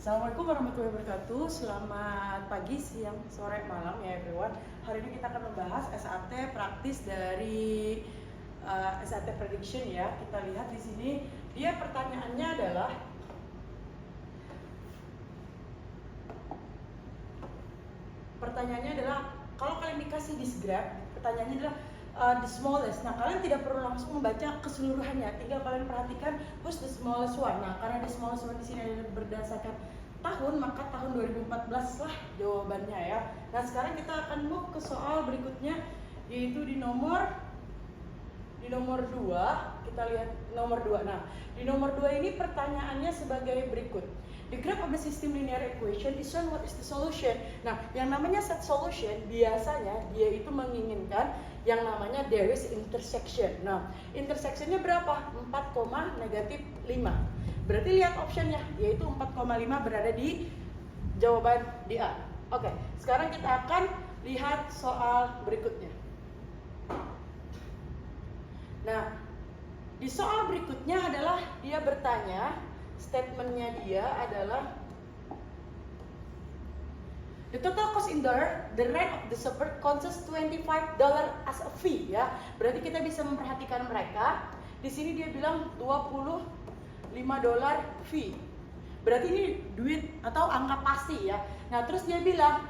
Assalamualaikum warahmatullahi wabarakatuh. Selamat pagi, siang, sore, malam ya everyone. Hari ini kita akan membahas SAT praktis dari SAT prediction ya. Kita lihat di sini dia pertanyaannya adalah kalau kalian dikasih this graph, pertanyaannya adalah the smallest. Nah, kalian tidak perlu langsung membaca keseluruhannya, tinggal kalian perhatikan who's the smallest one. Nah, karena the smallest one di sini adalah berdasarkan tahun, maka tahun 2014 lah jawabannya ya. Nah, sekarang kita akan move ke soal berikutnya, yaitu di nomor 2. Kita lihat nomor 2. Nah, di nomor 2 ini pertanyaannya sebagai berikut. The graph of the system linear equation is shown, what is the solution? Nah, yang namanya set solution biasanya dia itu menginginkan yang namanya there is intersection. Nah, intersectionnya berapa? 4,-5. Berarti lihat optionnya, yaitu 4,5 berada di jawaban di A. Oke, sekarang kita akan lihat soal berikutnya. Nah, di soal berikutnya adalah dia bertanya, statementnya dia adalah the total cost in the rent of the suburb consists $25 as a fee ya. Berarti kita bisa memperhatikan mereka. Di sini dia bilang $25 fee. Berarti ini duit atau angka pasti ya. Nah, terus dia bilang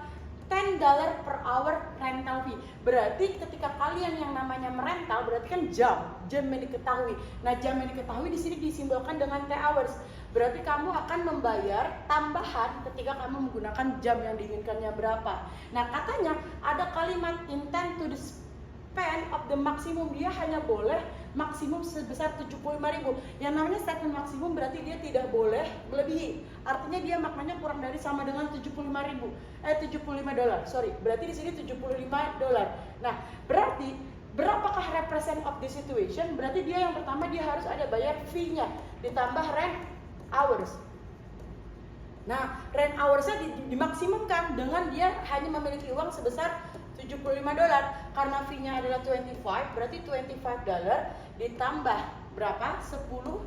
$10 per hour rental fee. Berarti ketika kalian yang namanya merental berarti kan jam yang diketahui. Nah, jam yang diketahui di sini disimbolkan dengan T hours. Berarti kamu akan membayar tambahan ketika kamu menggunakan jam yang diinginkannya berapa. Nah, katanya ada kalimat intend to the span of the maximum, dia hanya boleh maksimum sebesar 75.000. Yang namanya statement maksimum berarti dia tidak boleh melebihi. Artinya dia maknanya kurang dari sama dengan $75. Berarti di sini $75. Nah, berarti berapakah represent of the situation? Berarti dia yang pertama dia harus ada bayar fee-nya ditambah rent hours. Nah, rent hours-nya dimaksimumkan dengan dia hanya memiliki uang sebesar $75. Karena fee-nya adalah 25, berarti $25 ditambah berapa? $10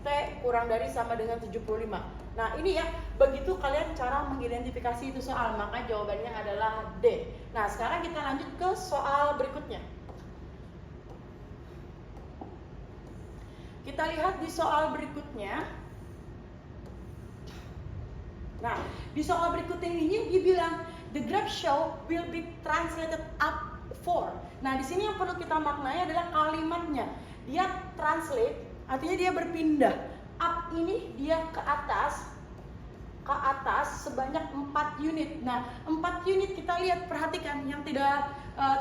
T kurang dari sama dengan 75. Nah, ini ya, begitu kalian cara mengidentifikasi itu soal, maka jawabannya adalah D. Nah, sekarang kita lanjut ke soal berikutnya. Kita lihat di soal berikutnya. Nah, di soal berikutnya ini dia bilang the graph show will be translated up 4. Nah, di sini yang perlu kita maknai adalah kalimatnya. Dia translate, artinya dia berpindah. Up ini dia ke atas sebanyak 4 unit. Nah, 4 unit kita lihat, perhatikan yang tidak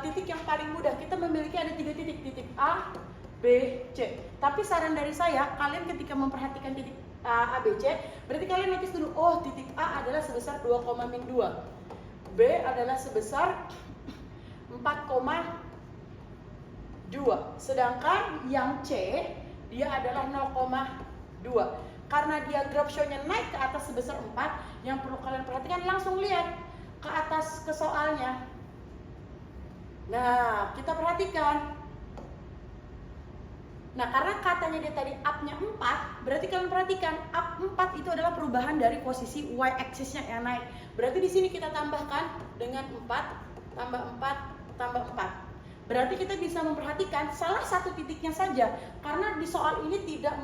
titik yang paling mudah. Kita memiliki ada 3 titik, titik A, B, C. Tapi saran dari saya, kalian ketika memperhatikan titik A, B, C, berarti kalian notice dulu, oh titik A adalah sebesar 2,-2. B adalah sebesar 4,2. Sedangkan yang C, dia adalah 0,2. Karena dia graph show-nya naik ke atas sebesar 4, yang perlu kalian perhatikan, langsung lihat ke atas ke soalnya. Nah, kita perhatikan. Nah, karena katanya dia tadi up-nya 4, berarti kalian perhatikan up 4 itu adalah perubahan dari posisi y-axis-nya yang naik. Berarti di sini kita tambahkan dengan 4 tambah 4 tambah 4. Berarti kita bisa memperhatikan salah satu titiknya saja, karena di soal ini tidak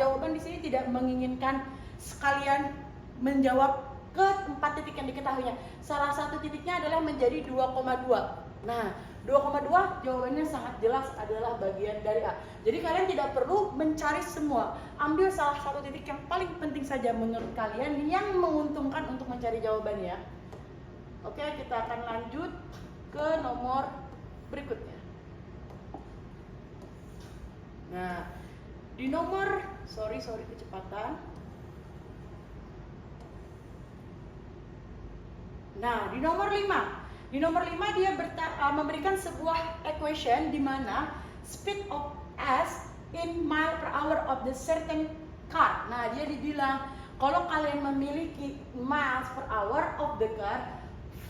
jawaban di sini tidak menginginkan sekalian menjawab ke 4 titik yang diketahuinya. Salah satu titiknya adalah menjadi 2,2. Nah, 2,2 jawabannya sangat jelas adalah bagian dari A. Jadi kalian tidak perlu mencari semua. Ambil salah satu titik yang paling penting saja menurut kalian yang menguntungkan untuk mencari jawabannya. Oke, kita akan lanjut ke nomor berikutnya. Nah, di nomor sorry kecepatan. Nah, di nomor 5. Di nomor 5 dia memberikan sebuah equation di mana speed of s in mile per hour of the certain car. Nah, dia dibilang kalau kalian memiliki miles per hour of the car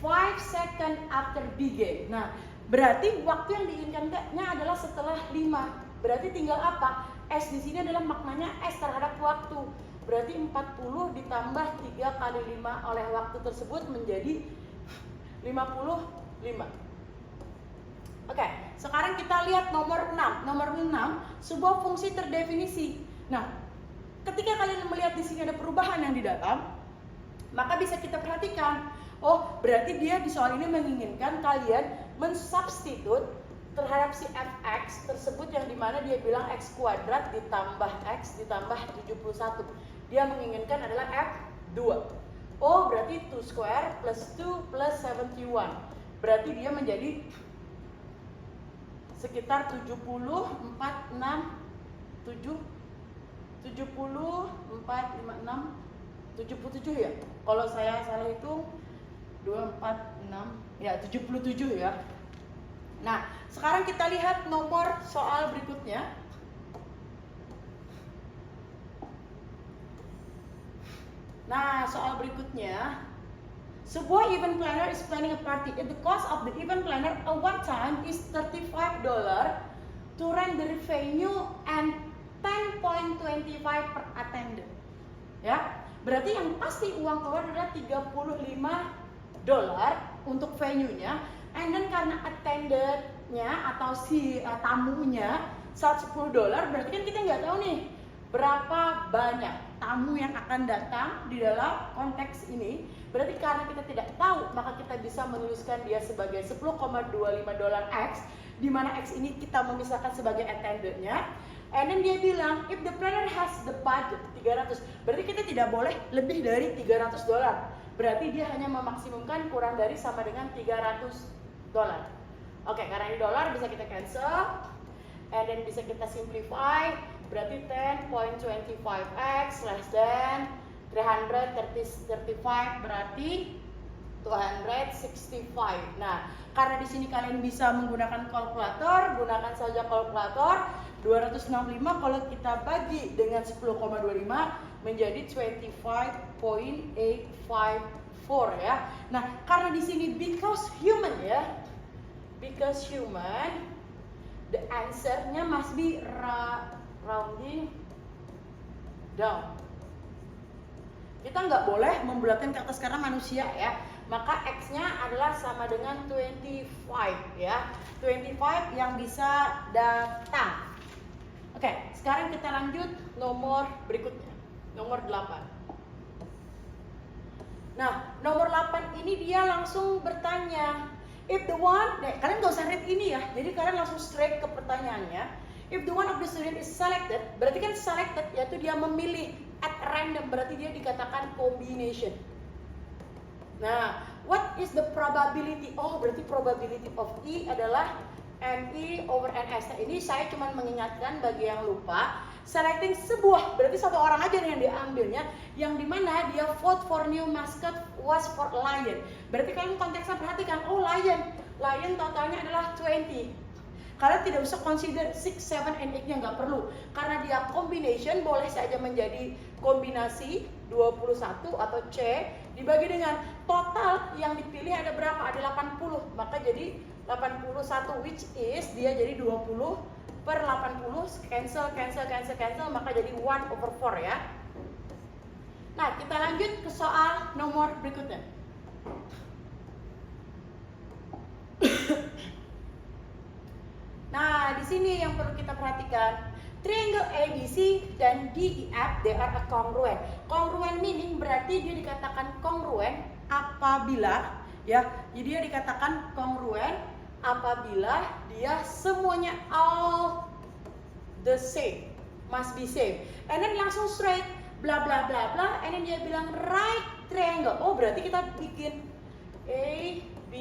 5 second after begin. Nah, berarti waktu yang diinginkannya adalah setelah 5. Berarti tinggal apa? S di sini adalah maknanya S terhadap waktu. berarti 40 ditambah 3 kali 5 oleh waktu tersebut menjadi 55. Oke, sekarang kita lihat nomor 6. Nomor 6, sebuah fungsi terdefinisi. Nah, ketika kalian melihat di sini ada perubahan yang di dalam, maka bisa kita perhatikan, oh berarti dia di soal ini menginginkan kalian mensubstitute terhadap si fx tersebut yang dimana dia bilang x kuadrat ditambah x ditambah 71. Dia menginginkan adalah f2. Oh berarti 2 square plus 2 plus 71. Berarti dia menjadi sekitar 70, 4, 6, 7, 70, 4, 5, 6, 77 ya. Kalau saya salah hitung 2, 4, 6, ya 77 ya. Nah, sekarang kita lihat nomor soal berikutnya. Nah, soal berikutnya, sebuah event planner is planning a party. If the cost of the event planner at one time is $35 to rent the venue and 10.25 per attendant. Ya, berarti yang pasti uang keluar adalah $35 untuk venue-nya. And then karena attendant-nya atau si tamunya $10, berarti kan kita nggak tahu nih berapa banyak tamu yang akan datang di dalam konteks ini. Berarti karena kita tidak tahu, maka kita bisa menuliskan dia sebagai $10,25 X, di mana X ini kita memisahkan sebagai attendant-nya. And then dia bilang, if the planner has the budget 300, berarti kita tidak boleh lebih dari $300. Berarti dia hanya memaksimumkan kurang dari sama dengan $300. Oke, karena ini dolar bisa kita cancel, and then bisa kita simplify. Berarti 10.25x less than 335 berarti 265. Nah, karena di sini kalian bisa menggunakan kalkulator, gunakan saja kalkulator. 265 kalau kita bagi dengan 10,25 menjadi 25.854 ya. Nah, karena di sini because human ya. Because human, the answer-nya must be rounding down. Kita nggak boleh membulatkan ke atas karena manusia ya. Maka X-nya adalah sama dengan 25 ya. 25 yang bisa datang. Oke, sekarang kita lanjut nomor berikutnya. Nomor 8. Nah, nomor 8 ini dia langsung bertanya, if the one, kalian nggak usah read ini ya. Jadi kalian langsung straight ke pertanyaannya. If the one of the student is selected, berarti kan selected yaitu dia memilih at random, berarti dia dikatakan combination. Nah, what is the probability? Oh, berarti probability of E adalah ME over NS. Nah, ini saya cuma mengingatkan bagi yang lupa. Selecting sebuah, berarti satu orang aja yang diambilnya, yang dimana dia vote for new mascot was for lion. Berarti kalian konteksnya perhatikan, oh lion totalnya adalah 20. Kalian tidak usah consider 6, 7, and 8-nya nggak perlu. Karena dia combination, boleh saja menjadi kombinasi 21 atau C dibagi dengan total yang dipilih ada berapa? Ada 80. Maka jadi 81 which is dia jadi 20 per 80, cancel, maka jadi 1/4 ya. Nah, kita lanjut ke soal nomor berikutnya. Nah, di sini yang perlu kita perhatikan, triangle ABC dan DEF they are congruent. Congruent meaning berarti dia dikatakan congruent apabila ya, jadi dia dikatakan congruent apabila dia semuanya all the same, must be same. And then langsung straight bla bla bla bla, and then dia bilang right triangle. Oh, berarti kita bikin A, B,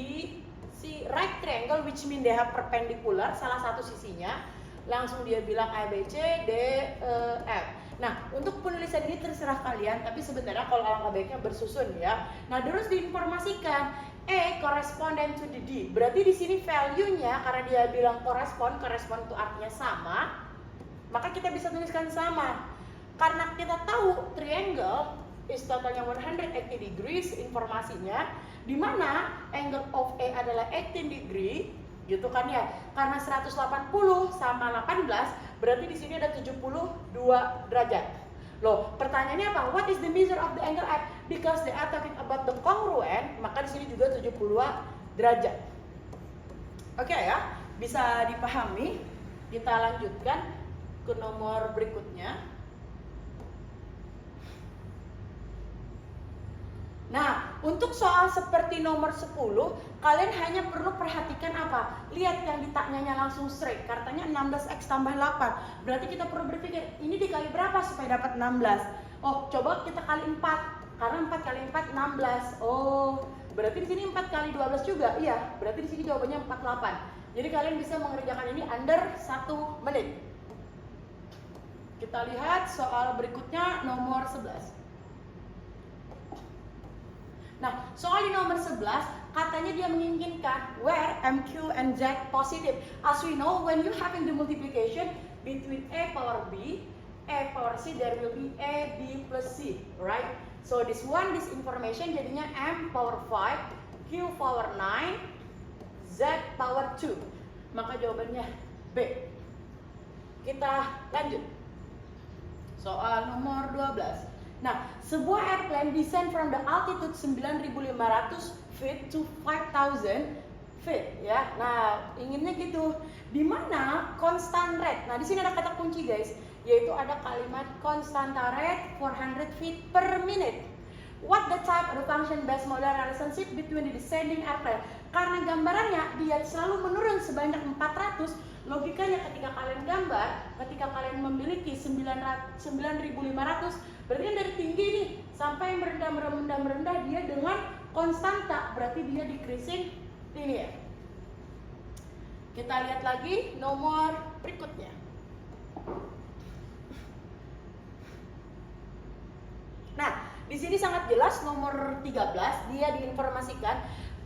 C, right triangle which mean they have perpendicular salah satu sisinya. Langsung dia bilang A, B, C, D, E, F. Nah, untuk penulisan ini terserah kalian, tapi sebenarnya kalau alangkah baiknya bersusun ya. Nah, terus diinformasikan E correspondent to the D. Berarti di sini value-nya karena dia bilang correspond itu artinya sama, maka kita bisa tuliskan sama. Karena kita tahu triangle is totalnya 180 degrees informasinya, di mana angle of A adalah 18 degree, gitu kan ya. Karena 180 sama 18, berarti di sini ada 72 derajat. Loh, pertanyaannya apa? What is the measure of the angle F? Because they are talking about the congruent, maka di sini juga 72 derajat. Oke ya, bisa dipahami. Kita lanjutkan ke nomor berikutnya. Nah, untuk soal seperti nomor 10, kalian hanya perlu perhatikan apa? Lihat yang ditanyanya langsung straight. Katanya 16x tambah 8. Berarti kita perlu berpikir, ini dikali berapa supaya dapat 16? Oh, coba kita kali 4. Karena 4 kali 4 16. Oh, berarti di sini 4 kali 12 juga. Iya, berarti di sini jawabannya 48. Jadi kalian bisa mengerjakan ini under 1 menit. Kita lihat soal berikutnya nomor 11. Nah, soal di nomor 11 katanya dia menginginkan where M, Q, and Z positive. As we know, when you having the multiplication between A power B, A power C, there will be A, B plus C, right? So this information jadinya M power 5, Q power 9, Z power 2. Maka jawabannya B. Kita lanjut. Soal nomor 12. Nah, sebuah airplane descend from the altitude 9.500 feet to 5,000 feet, ya. Nah, inginnya gitu. Di mana constant rate? Nah, di sini ada kata kunci, guys, yaitu ada kalimat constant rate 400 feet per minute. What the type of the function based model relationship between the descending airplane? Karena gambarannya dia selalu menurun sebanyak 400. Logikanya ketika kalian gambar, ketika kalian memiliki 9.500, berarti kan dari tinggi nih sampai merendah dia dengan konstanta, berarti dia decreasing linear. Kita lihat lagi nomor berikutnya. Nah, di sini sangat jelas nomor 13 dia diinformasikan,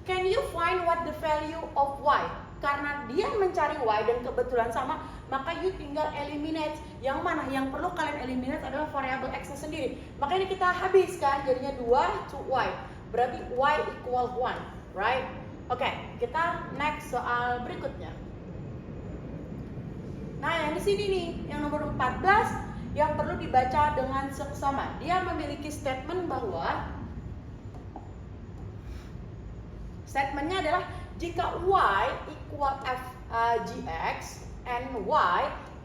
can you find what the value of y? Karena dia mencari y dan kebetulan sama, maka you tinggal eliminate. Yang mana? Yang perlu kalian eliminate adalah variabel x-nya sendiri. Maka ini kita habiskan, jadinya 2 to y. Berarti y equal 1, right? Oke, kita next soal berikutnya. Nah, yang di sini nih, yang nomor 14 yang perlu dibaca dengan seksama. Dia memiliki statement bahwa statementnya adalah jika y equal f gx and y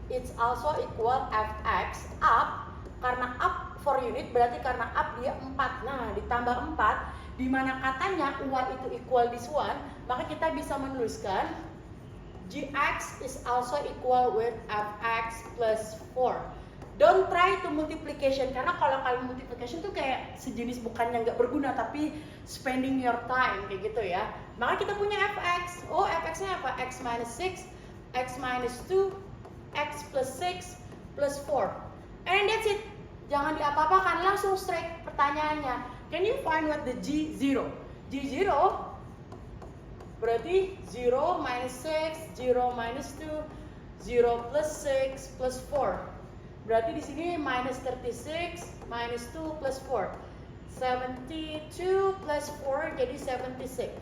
it's also equal fx up, karena up for unit berarti karena up dia 4. Nah, ditambah 4 di mana katanya y itu equal this one, maka kita bisa menuliskan gx is also equal with fx plus 4. Don't try to multiplication, karena kalau kalian multiplication tuh kayak sejenis bukannya nggak berguna tapi spending your time kayak gitu ya. Maka kita punya fx. Oh, fx-nya apa? X minus 6, x minus 2, x plus 6 plus 4. And that's it. Jangan diapa-apakan, langsung straight pertanyaannya. Can you find what the G0? G0 berarti 0 minus 6, 0 minus 2, 0 plus 6 plus 4. Berarti di sini minus 36 minus 2 plus 4. 72 plus 4 jadi 76.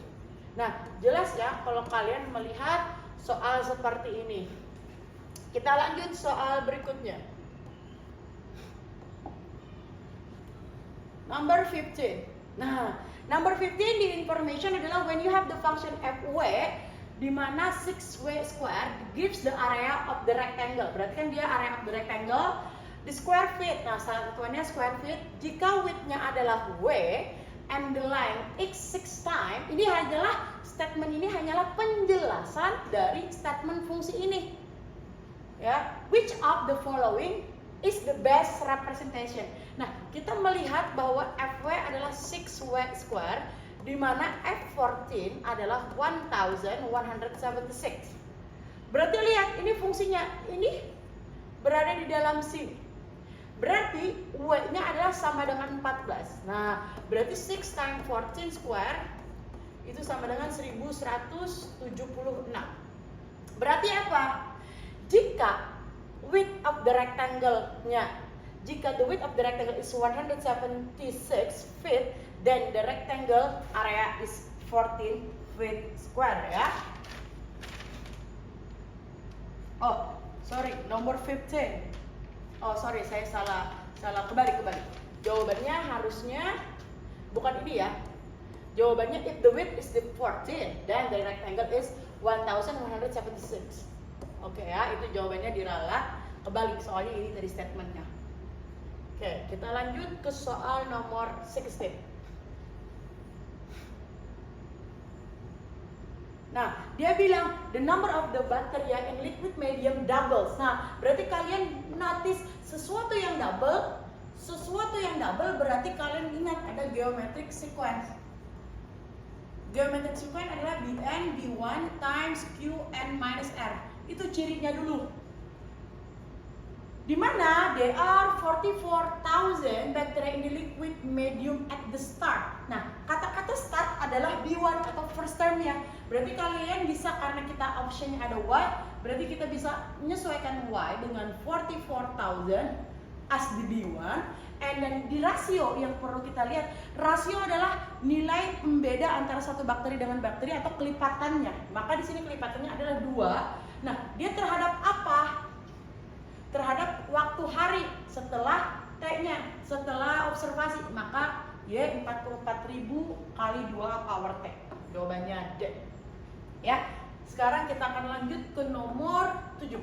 Nah, jelas ya kalau kalian melihat soal seperti ini. Kita lanjut soal berikutnya. Number 15. Nah, number 15 di information adalah when you have the function fw di mana 6w square gives the area of the rectangle. Berarti kan dia area of the rectangle the square feet. Nah, salah satunya square feet. Jika width-nya adalah w and the length x 6 times, ini adalah statement ini hanyalah penjelasan dari statement fungsi ini. Ya, which of the following is the best representation? Nah, kita melihat bahwa fw adalah 6w square di mana F14 adalah 1176. Berarti lihat, ini fungsinya, ini berada di dalam sini. Berarti W-nya adalah sama dengan 14. Nah, berarti 6 times 14 square itu sama dengan 1176. Berarti apa? Jika width of the rectangle-nya, jika the width of the rectangle is 176 feet, then the rectangle area is 14 feet square ya. Oh, sorry, nomor 15. Oh, sorry, saya salah salah, kebalik. Jawabannya harusnya bukan ini ya. Jawabannya if the width is the 14, then the rectangle is 1176. Oke ya, itu jawabannya diralat kebalik, soalnya ini dari statementnya. Oke, kita lanjut ke soal nomor 16. Nah, dia bilang the number of the bacteria in liquid medium doubles. Nah, berarti kalian notice sesuatu yang double berarti kalian ingat ada geometric sequence. Geometric sequence adalah Bn B1 times Qn minus R. Itu cirinya dulu. Di mana there are 44,000 bacteria in the liquid medium at the start. Nah, kata-kata start adalah B1 atau first term-nya. Berarti kalian bisa, karena kita optionnya ada Y, berarti kita bisa menyesuaikan Y dengan 44,000 as the B1. And then di rasio yang perlu kita lihat, rasio adalah nilai pembeda antara satu bakteri dengan bakteri atau kelipatannya. Maka di sini kelipatannya adalah 2. Nah, dia terhadap apa? Terhadap waktu hari setelah T-nya, setelah observasi. Maka Y 44.000 kali 2 power T. Jawabannya D. Ya. Sekarang kita akan lanjut ke nomor 17.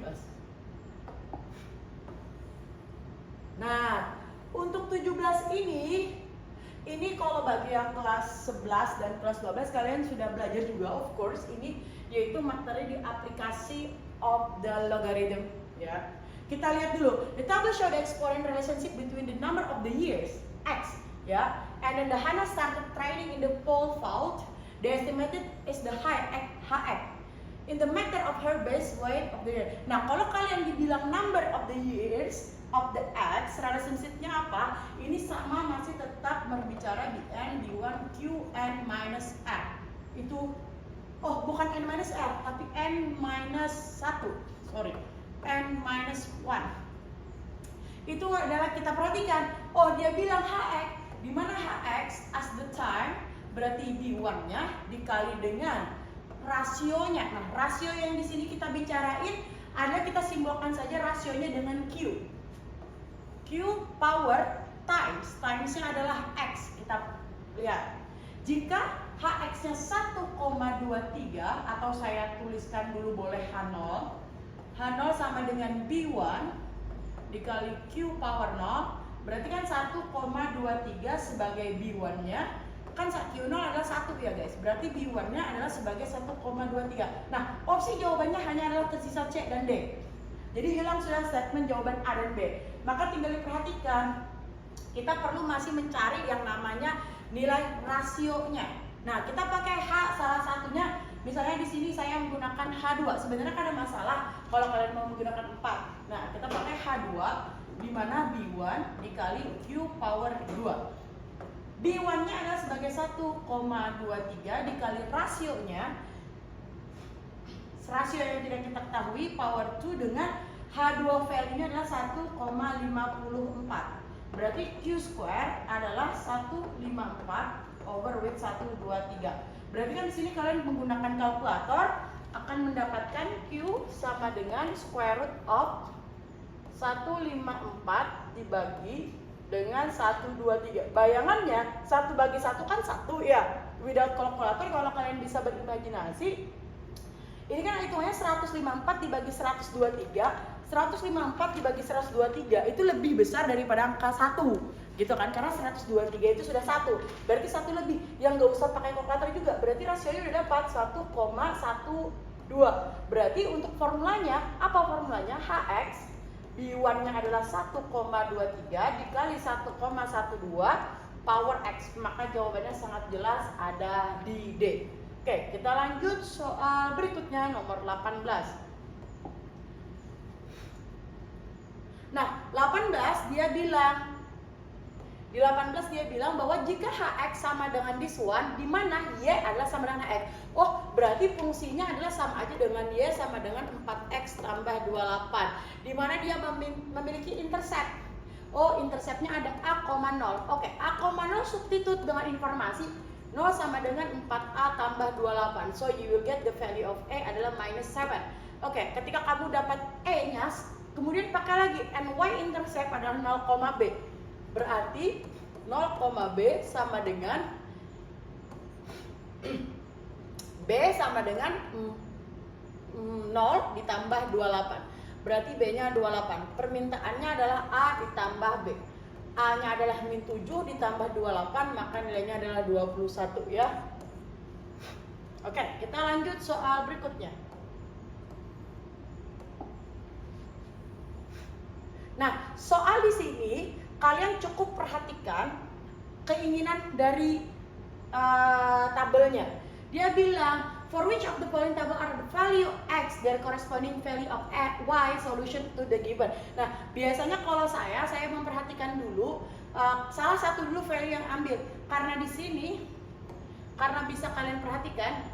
Nah, untuk 17 ini kalau bagi yang kelas 11 dan kelas 12 kalian sudah belajar juga, of course, ini yaitu materi di aplikasi of the logarithm, ya. Kita lihat dulu. The table show the exponent relationship between the number of the years x, ya. And then the Hannah started training in the pole vault. The estimated is the hx in the matter of her base weight of the year. Nah, kalau kalian dibilang number of the years of the x, relationship-nya apa? Ini sama, masih tetap berbicara di n, d1, q, n minus r. Itu, bukan n minus r, tapi n minus 1. Sorry, n minus 1. Itu adalah kita perhatikan. Dia bilang hx, di mana hx as the time berarti d1-nya dikali dengan rasionya. Nah, rasio yang di sini kita bicarain adalah kita simbolkan saja rasionya dengan q. Q power times-nya adalah X. Kita lihat. Jika HX-nya 1,23 atau saya tuliskan dulu boleh H0. H0 sama dengan B1 dikali Q power 0. Berarti kan 1,23 sebagai B1-nya. Kan Q0 adalah 1 ya guys. Berarti B1-nya adalah sebagai 1,23. Nah, opsi jawabannya hanya adalah tersisa C dan D. Jadi hilang sudah statement jawaban A dan B. Maka tinggal diperhatikan, kita perlu masih mencari yang namanya nilai rasionya. Nah, kita pakai H salah satunya. Misalnya di sini saya menggunakan H2. Sebenarnya kan ada masalah kalau kalian mau menggunakan 4. Nah, kita pakai H2 di mana B1 dikali Q power 2. B1-nya adalah sebagai 1,23 dikali rasionya. Rasio yang tidak kita ketahui power 2 dengan H2 value-nya adalah 1,54. Berarti Q square adalah 154 over with 123. Berarti kan di sini kalian menggunakan kalkulator akan mendapatkan Q sama dengan square root of 154 dibagi dengan 123. Bayangannya 1 bagi 1 kan 1 ya. Without kalkulator kalau kalian bisa berimajinasi, ini kan hitungannya 154 dibagi 123. 154 dibagi 123 itu lebih besar daripada angka 1 gitu kan, karena 123 itu sudah 1, berarti 1 lebih yang nggak usah pakai kalkulator juga, berarti rasionya udah dapat 1,12. Berarti untuk formulanya, apa formulanya? Hx B1 nya adalah 1,23 dikali 1,12 power x, maka jawabannya sangat jelas ada di D. Oke, kita lanjut soal berikutnya nomor 18. Nah, 18 dia bilang, di 18 dia bilang bahwa jika Hx sama dengan this one, di mana Y adalah sama dengan Hx. Berarti fungsinya adalah sama aja dengan Y sama dengan 4x tambah 28. Di mana dia memiliki intercept. Interceptnya ada A,0. Oke, A,0 substitute dengan informasi 0 sama dengan 4A tambah 28. So you will get the value of A adalah minus 7. Oke, ketika kamu dapat E-nya Kemudian pakai lagi NY-intercept adalah 0, B. Berarti 0, B sama dengan B sama dengan 0 ditambah 28. Berarti B-nya 28. Permintaannya adalah A ditambah B. A-nya adalah min 7 ditambah 28, maka nilainya adalah 21 ya. Oke, kita lanjut soal berikutnya. Nah, soal di sini kalian cukup perhatikan keinginan dari tabelnya. Dia bilang, for which of the following table are the value x their corresponding value of y solution to the given. Nah, biasanya kalau saya memperhatikan dulu salah satu dulu value yang ambil, karena di sini karena bisa kalian perhatikan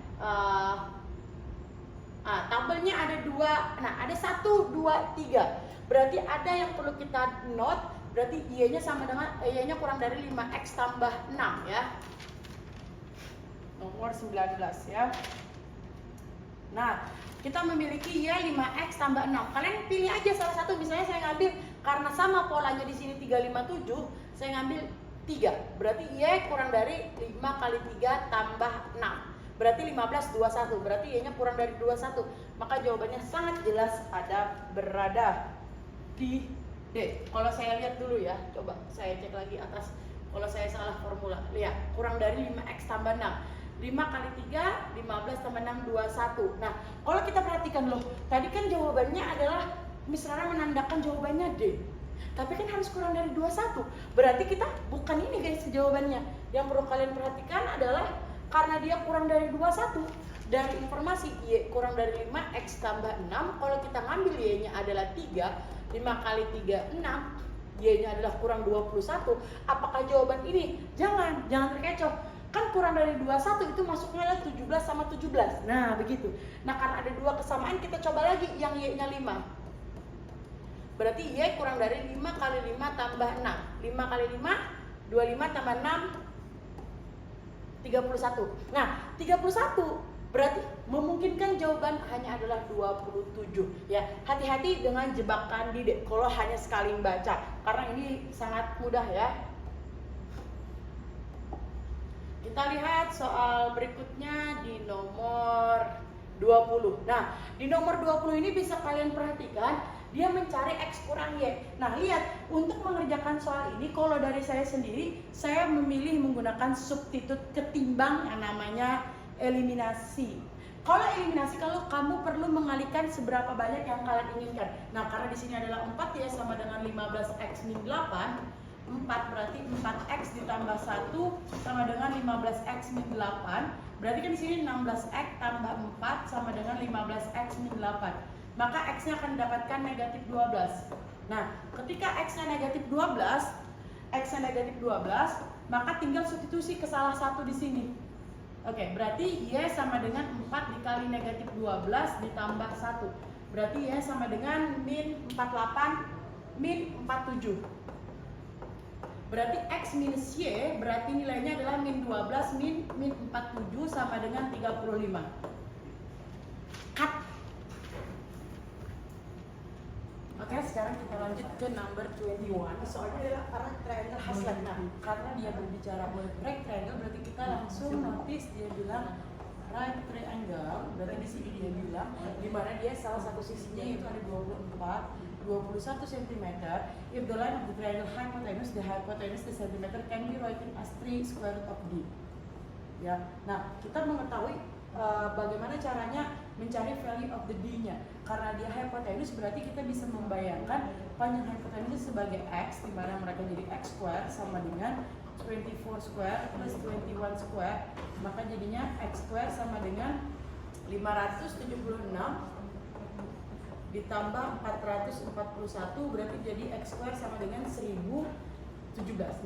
tabelnya ada dua. Nah, ada 1, 2, 3. Berarti ada yang perlu kita note. Berarti y-nya sama dengan y-nya kurang dari 5x tambah 6 ya. Nomor 19 ya. Nah, kita memiliki y 5x tambah 6. Kalian pilih aja salah satu. Misalnya saya ngambil, karena sama polanya di sini 357, saya ngambil 3. Berarti y kurang dari 5 kali 3 tambah 6. Berarti 15, 21. Berarti y-nya kurang dari 21. Maka jawabannya sangat jelas berada di D. Kalau saya lihat dulu ya, coba saya cek lagi atas. Kalau saya salah formula, lihat kurang dari 5x tambah 6. 5 kali 3, 15 tambah 6, 21. Nah, kalau kita perhatikan loh, tadi kan jawabannya adalah Miss Rara menandakan jawabannya D. Tapi kan harus kurang dari 21. Berarti kita bukan ini guys jawabannya. Yang perlu kalian perhatikan adalah karena dia kurang dari 21. Dari informasi Y kurang dari 5x tambah 6, kalau kita ngambil Y-nya adalah 3, 5 kali 3, 6, Y-nya adalah kurang 21. Apakah jawaban ini? Jangan terkecoh. Kan kurang dari 21 itu masuknya adalah 17 sama 17. Nah, begitu. Nah, karena ada dua kesamaan, kita coba lagi yang Y-nya 5. Berarti Y kurang dari 5 kali 5 tambah 6. 5 kali 5, 25 tambah 6, 31. Nah, 31 berarti memungkinkan jawaban hanya adalah 27 ya. Hati-hati dengan jebakan Dide kalau hanya sekali membaca, karena ini sangat mudah ya. Kita lihat soal berikutnya di nomor 20. Nah, di nomor 20 ini bisa kalian perhatikan dia mencari X kurang Y. Nah, lihat, untuk mengerjakan soal ini kalau dari saya sendiri, saya memilih menggunakan substitute ketimbang yang namanya eliminasi. Kalau eliminasi, kalau kamu perlu mengalihkan seberapa banyak yang kalian inginkan. Nah, karena di sini adalah 4 ya, sama dengan 15x min 8. 4 berarti 4x ditambah 1 sama dengan 15x min 8. Berarti kan di sini 16x tambah 4 sama dengan 15x min 8. Maka x-nya akan mendapatkan negatif 12. Nah, ketika x-nya negatif 12, maka tinggal substitusi ke salah satu di sini. Oke, berarti Y sama dengan 4 dikali negatif 12 ditambah 1. Berarti Y sama dengan min 48 min 47. Berarti X minus Y berarti nilainya adalah min 12 min 47 sama dengan 35. Cut. Oke, sekarang kita lanjut ke number 21. Soalnya adalah arah triangle Haslan. Nah, karena dia berbicara right triangle, berarti kita langsung notice dia bilang right triangle. Berarti di sini dia bilang di mana dia salah satu sisinya itu ada 21 cm. If the line of the triangle hypotenuse, the centimeter can be written as 3 square root of D. Ya. Nah, kita mengetahui bagaimana caranya mencari value of the D-nya. Karena dia hypotenuse, berarti kita bisa membayangkan panjang hypotenuse sebagai X, di mana mereka jadi X square sama dengan 24 square plus 21 square. Maka jadinya X square sama dengan 576 ditambah 441, berarti jadi X square sama dengan 1017.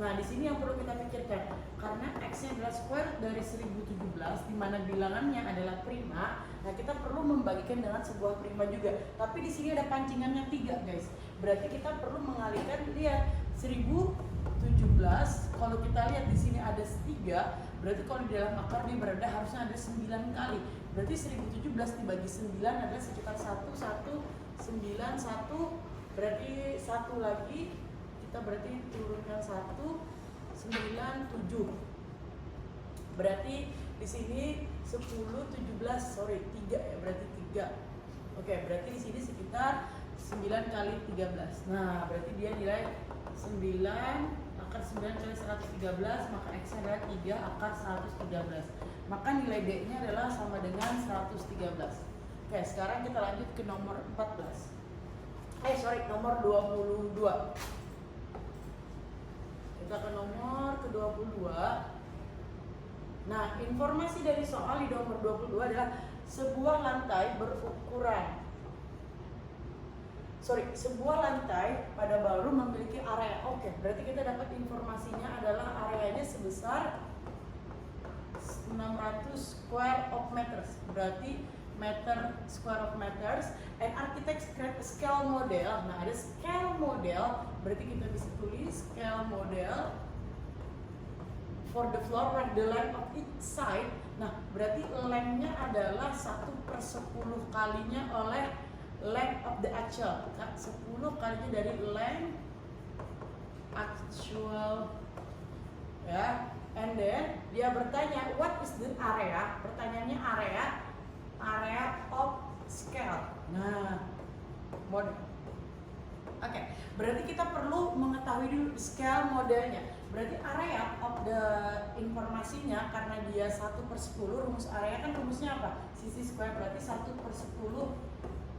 Nah, di sini yang perlu kita pikirkan, karena X-nya adalah square dari 1017, di mana bilangannya adalah prima. Nah, kita perlu membagikan dengan sebuah prima juga. Tapi di sini ada pancingannya 3, guys. Berarti kita perlu mengalihkan, lihat 1017. Kalau kita lihat di sini ada 3, berarti kalau di dalam akar dia berada harusnya ada 9 kali. Berarti 1017 dibagi 9 adalah sekitar 1, 1, 9, 1, Berarti satu lagi, kita berarti turunkan 1, 9, 7. Berarti di sini 10, 17, 3 ya, berarti 3. Oke, berarti di sini sekitar 9 kali 13. Nah, berarti dia nilai 9 akar 9 kali 113, maka X adalah 3 akar 113. Maka nilai D-nya adalah sama dengan 113. Oke, sekarang kita lanjut ke nomor 14. Nomor 22. Kita ke nomor ke-22. Nah, informasi dari soal di nomor 22 adalah sebuah lantai pada ballroom memiliki area. Oke, berarti kita dapat informasinya adalah areanya sebesar 600 square of meters. Berarti meter square of meters, and architects create a scale model. Nah, ada scale model, berarti kita bisa tulis scale model for the floor where the length of each side. Nah, berarti length-nya adalah 1/10 kalinya oleh length of the actual. 10 kalinya dari length actual, ya. And then dia bertanya, what is the area? Pertanyaannya area of scale. Nah, model. Oke, berarti kita perlu mengetahui dulu scale modelnya. Berarti area of the informasinya, karena dia 1/10, rumus area kan rumusnya apa? Sisi square, berarti 1/10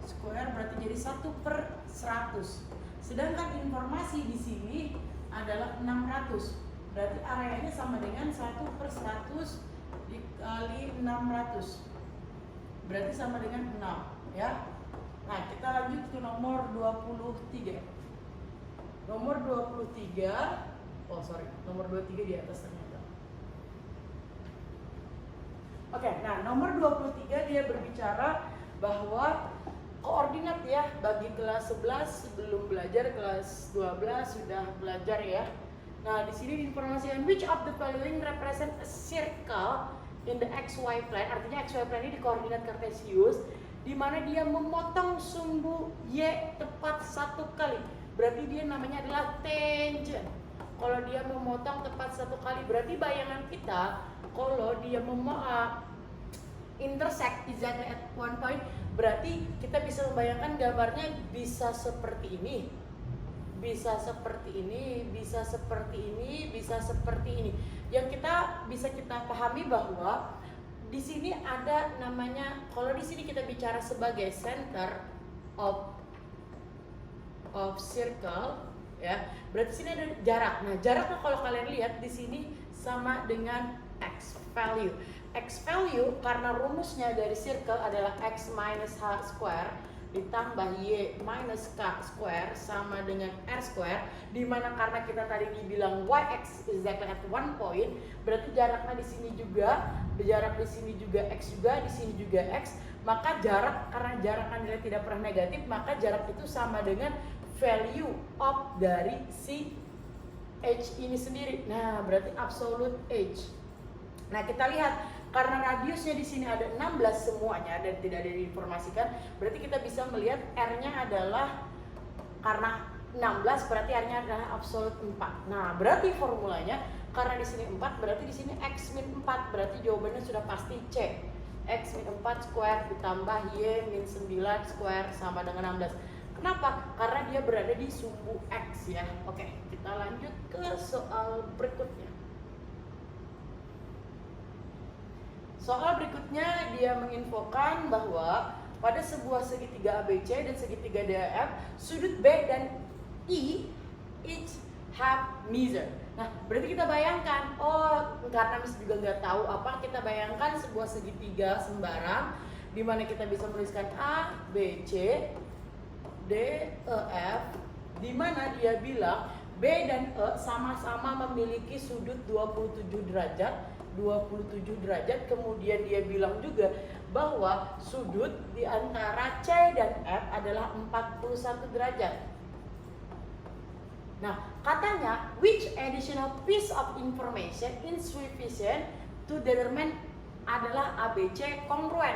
square berarti jadi 1/100. Sedangkan informasi di sini adalah 600. Berarti areanya sama dengan 1/100 dikali 600. Berarti sama dengan 6, ya. Nah, kita lanjut ke nomor 23. Nomor 23, nomor 23 di atas ternyata. Oke, nah nomor 23 dia berbicara bahwa koordinat ya bagi kelas 11 sebelum belajar, kelas 12 sudah belajar ya. Nah, di sini diinformasikan which of the following represent a circle in the XY plane. Artinya XY plane ini di koordinat kartesius, di mana dia memotong sumbu Y tepat 1 kali. Berarti dia namanya adalah tangent. Kalau dia memotong tepat 1 kali, berarti bayangan kita kalau dia intersect exactly at one point, berarti kita bisa membayangkan gambarnya bisa seperti ini, bisa seperti ini, bisa seperti ini, bisa seperti ini. Yang bisa kita pahami bahwa di sini ada namanya, kalau di sini kita bicara sebagai center of circle, ya. Berarti sini ada jarak. Nah, jaraknya kalau kalian lihat di sini sama dengan x value. X value karena rumusnya dari circle adalah x minus h square ditambah y minus k square sama dengan r square, dimana karena kita tadi dibilang yx exactly at one point, berarti jaraknya di sini juga, jarak di sini juga x juga, di sini juga x, maka jarak, karena jarak nilai tidak pernah negatif, maka jarak itu sama dengan value of dari si h ini sendiri. Nah, berarti absolute h. Nah, kita lihat karena radiusnya di sini ada 16 semuanya dan tidak ada diinformasikan, berarti kita bisa melihat R-nya adalah, karena 16 berarti R-nya adalah absolute 4. Nah, berarti formulanya karena di sini 4 berarti di sini x min 4, berarti jawabannya sudah pasti C. X min 4 square ditambah Y min 9 square sama dengan 16. Kenapa? Karena dia berada di sumbu X ya. Oke, kita lanjut ke soal berikutnya. Soal berikutnya dia menginfokan bahwa pada sebuah segitiga ABC dan segitiga DEF, sudut B dan I each have measure. Nah, berarti kita bayangkan, karena Miss juga nggak tahu apa, kita bayangkan sebuah segitiga sembarang di mana kita bisa menuliskan A, B, C, D, E, F, di mana dia bilang B dan E sama-sama memiliki sudut 27 derajat, kemudian dia bilang juga bahwa sudut di antara C dan F adalah 41 derajat. Nah, katanya which additional piece of information is sufficient to determine adalah ABC kongruen.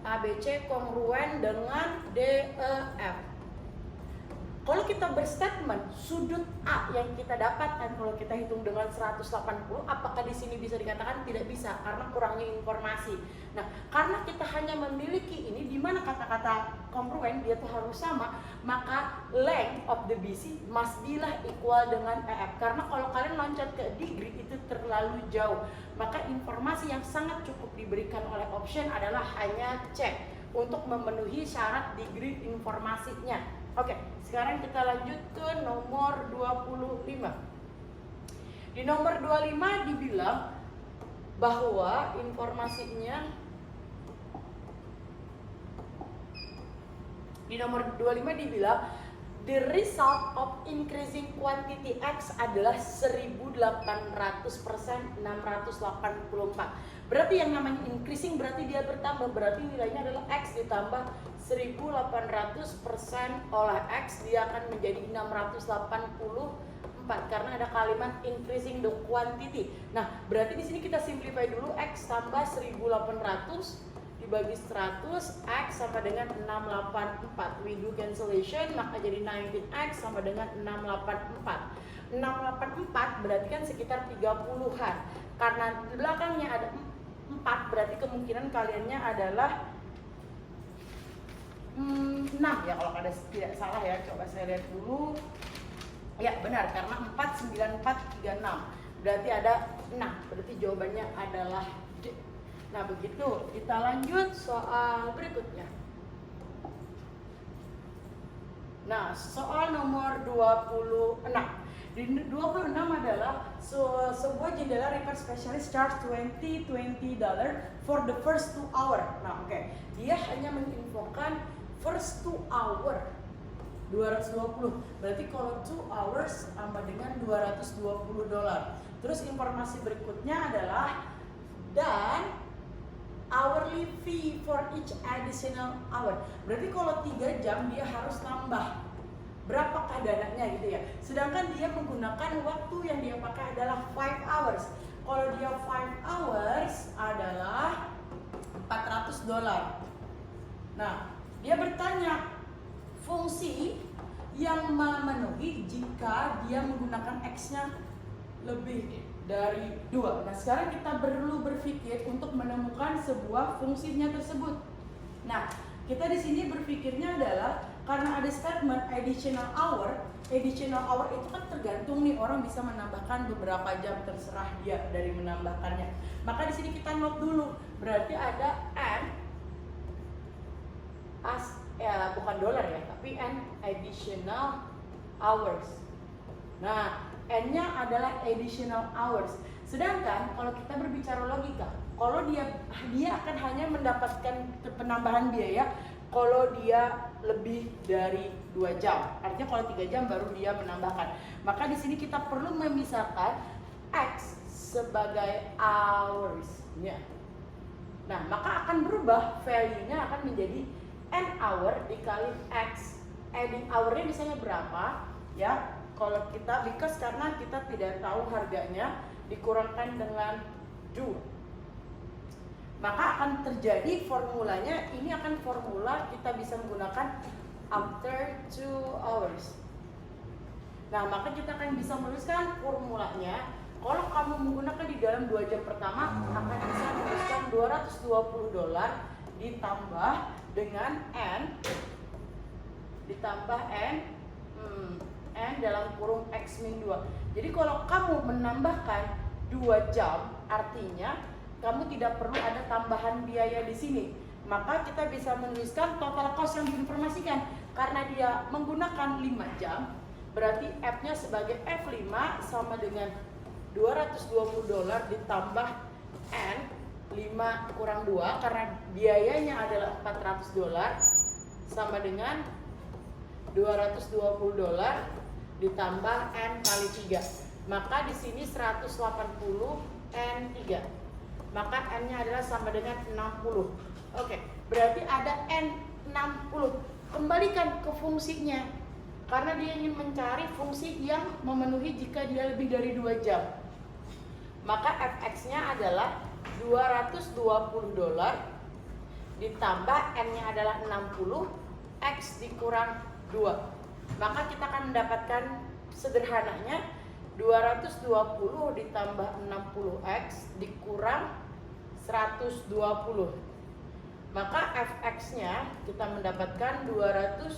ABC kongruen dengan DEF. kalau kita berstatement sudut A yang kita dapatkan kalau kita hitung dengan 180, apakah di sini bisa dikatakan tidak bisa karena kurangnya informasi. Nah, karena kita hanya memiliki ini di mana kata-kata kongruen dia tuh harus sama, maka length of the BC must be lah equal dengan EF. Karena kalau kalian loncat ke degree itu terlalu jauh, maka informasi yang sangat cukup diberikan oleh option adalah hanya cek untuk memenuhi syarat degree informasinya. Oke, sekarang kita lanjut ke nomor 25. Di nomor 25 dibilang bahwa informasinya di nomor 25 dibilang the result of increasing quantity X adalah 1800% 684. Berarti yang namanya increasing berarti dia bertambah, berarti nilainya adalah X ditambah 1800% oleh X, dia akan menjadi 684 karena ada kalimat increasing the quantity. Nah, berarti di sini kita simplify dulu, X tambah 1800 dibagi 100, X sama dengan 684. We do cancellation, maka jadi 19X sama dengan 684. 684 berarti kan sekitar 30-an. Karena di belakangnya ada 4, berarti kemungkinan kaliannya adalah 6 ya kalau ada tidak salah ya. Coba saya lihat dulu. Ya benar, karena 4, 9, 4, 3, 6. Berarti ada 6, berarti jawabannya adalah D. Nah begitu, kita lanjut soal berikutnya. Nah, soal nomor 26. Di 26 adalah sebuah jendela repair specialist charge $20 for the first 2 hour. Nah, oke. Dia hanya menginfokan first 2 hour 220. Berarti kalau 2 hours sama dengan $220. Terus informasi berikutnya adalah dan hourly fee for each additional hour. Berarti kalau 3 jam dia harus tambah berapakah dananya gitu ya. Sedangkan dia menggunakan waktu yang dia pakai adalah 5 hours. Kalau dia 5 hours adalah $400. Nah, dia bertanya fungsi yang memenuhi jika dia menggunakan X-nya lebih dari 2. Nah, sekarang kita perlu berpikir untuk menemukan sebuah fungsinya tersebut. Nah, kita di sini berpikirnya adalah karena ada statement additional hour itu kan tergantung nih, orang bisa menambahkan beberapa jam, terserah dia dari menambahkannya. Maka di sini kita note dulu, berarti ada N bukan dolar ya, tapi N additional hours. Nah, N-nya adalah additional hours. Sedangkan kalau kita berbicara logika, kalau dia akan hanya mendapatkan penambahan biaya kalau dia lebih dari 2 jam. Artinya kalau 3 jam baru dia menambahkan. Maka di sini kita perlu memisahkan X sebagai hours-nya. Nah, maka akan berubah, value-nya akan menjadi N hour dikali X. Adding hour-nya misalnya berapa? Ya, kalau kita karena kita tidak tahu harganya, dikurangkan dengan 2. Maka akan terjadi formulanya, ini akan formula kita bisa menggunakan after 2 hours. Nah, maka kita akan bisa menuliskan formulanya. Kalau kamu menggunakan di dalam 2 jam pertama, akan bisa menuliskan $220 ditambah dengan N ditambah N dalam kurung X min 2. Jadi kalau kamu menambahkan 2 jam, artinya kamu tidak perlu ada tambahan biaya di sini. Maka kita bisa menuliskan total cost yang diinformasikan. Karena dia menggunakan 5 jam, berarti F-nya sebagai F5 sama dengan $220 ditambah N 5 kurang 2 karena biayanya adalah $400 sama dengan $220 ditambah N kali 3. Maka di sini 180 N3. Maka N-nya adalah sama dengan 60. Oke, berarti ada N60. Kembalikan ke fungsinya. Karena dia ingin mencari fungsi yang memenuhi jika dia lebih dari 2 jam. Maka Fx-nya adalah $220 ditambah N-nya adalah 60, X dikurang 2. Maka kita akan mendapatkan sederhananya 220 ditambah 60x dikurang 120. Maka fx-nya kita mendapatkan 100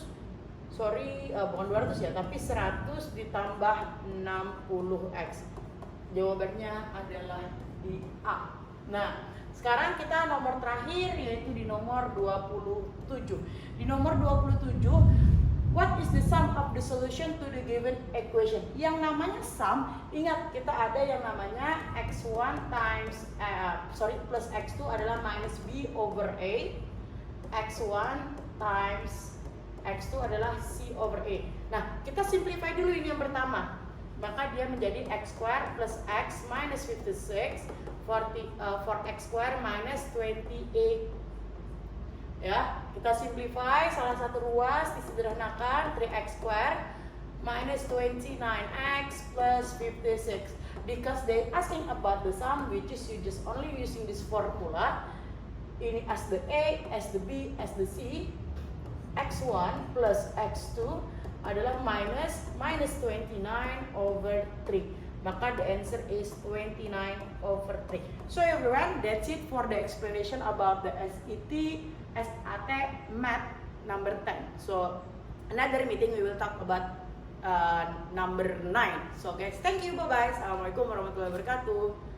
ya, tapi 100 ditambah 60x. Jawabannya adalah di A. Nah, sekarang kita nomor terakhir, yaitu di nomor 27. Di nomor 27, what is the sum of the solution to the given equation? Yang namanya sum, ingat kita ada yang namanya x1 times plus x2 adalah minus b over a. x1 times x2 adalah c over a. Nah, kita simplify dulu ini yang pertama. Maka dia menjadi x square plus x minus 56 for x square minus 28. Ya, kita simplify salah satu ruas disederhanakan 3x square minus 29x plus 56. Because they asking about the sum, which is you just only using this formula. Ini as the a, as the b, as the c. x1 plus x2 adalah minus 29 over 3. Maka the answer is 29 over 3. So everyone, that's it for the explanation about the SAT math number 10. So another meeting we will talk about number 9. So guys, thank you, bye bye. Assalamualaikum warahmatullahi wabarakatuh.